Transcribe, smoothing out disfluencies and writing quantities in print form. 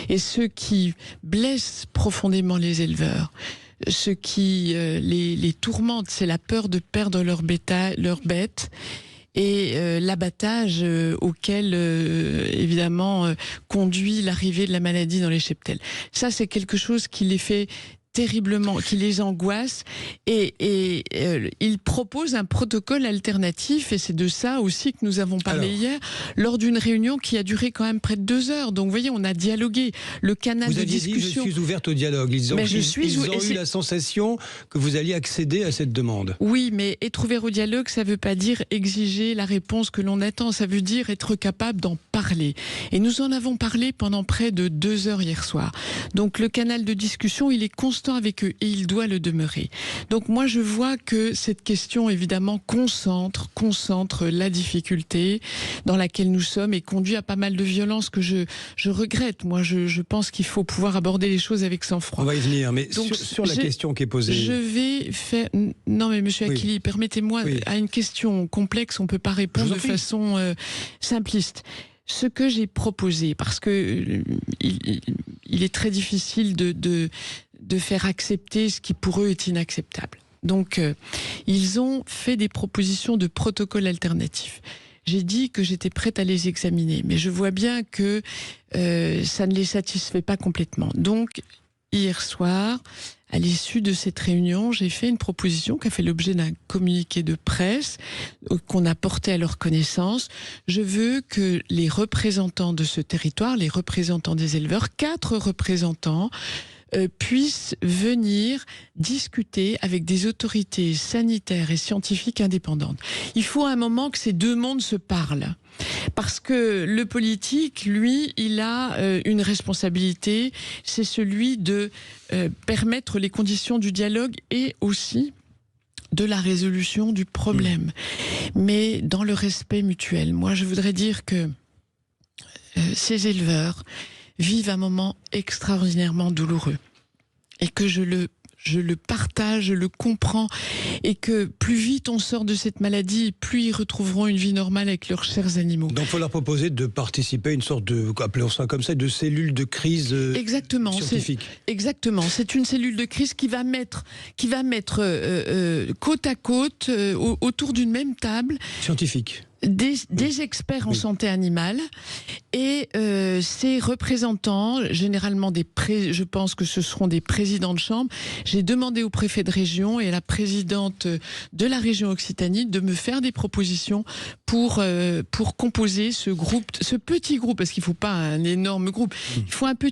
Et ce qui blesse profondément les éleveurs, ce qui les tourmente, c'est la peur de perdre leur bêtes et l'abattage auquel, évidemment, conduit l'arrivée de la maladie dans les cheptels. Ça, c'est quelque chose qui les fait terriblement, qui les angoisse, et il propose un protocole alternatif, et c'est de ça aussi que nous avons parlé hier, lors d'une réunion qui a duré quand même près de 2 heures. Donc vous voyez, on a dialogué, le canal de discussion... Dit, je suis ouverte au dialogue. Ils ont eu la sensation que vous alliez accéder à cette demande. Oui, mais être ouvert au dialogue, ça ne veut pas dire exiger la réponse que l'on attend, ça veut dire être capable d'en parler. Et nous en avons parlé pendant près de 2 heures hier soir. Donc le canal de discussion, il est constant avec eux et il doit le demeurer. Donc moi je vois que cette question évidemment concentre la difficulté dans laquelle nous sommes et conduit à pas mal de violences que je regrette. Moi je pense qu'il faut pouvoir aborder les choses avec sang-froid. On va y venir, mais donc, sur la question qui est posée... Je vais faire... Non mais monsieur Achilli, permettez-moi, à une question complexe, on ne peut pas répondre de façon simpliste. Ce que j'ai proposé, parce que il est très difficile de faire accepter ce qui pour eux est inacceptable. Donc, ils ont fait des propositions de protocoles alternatifs. J'ai dit que j'étais prête à les examiner, mais je vois bien que ça ne les satisfait pas complètement. Donc, hier soir, à l'issue de cette réunion, j'ai fait une proposition qui a fait l'objet d'un communiqué de presse qu'on a porté à leur connaissance. Je veux que les représentants de ce territoire, les représentants des éleveurs, 4 représentants, puissent venir discuter avec des autorités sanitaires et scientifiques indépendantes. Il faut à un moment que ces deux mondes se parlent. Parce que le politique, lui, il a une responsabilité, c'est celui de permettre les conditions du dialogue et aussi de la résolution du problème. Mais dans le respect mutuel. Moi, je voudrais dire que ces éleveurs vivent un moment extraordinairement douloureux et que je le partage, je le comprends, et que plus vite on sort de cette maladie, plus ils retrouveront une vie normale avec leurs chers animaux. Donc il faut leur proposer de participer à une sorte de, appelons ça comme ça, de cellule de crise scientifique. Exactement, c'est une cellule de crise qui va mettre côte à côte, autour d'une même table, scientifique. Des experts en santé animale et ces représentants, généralement je pense que ce seront des présidents de chambre. J'ai demandé au préfet de région et à la présidente de la région Occitanie de me faire des propositions pour composer ce groupe, ce petit groupe, parce qu'il ne faut pas un énorme groupe, il faut un petit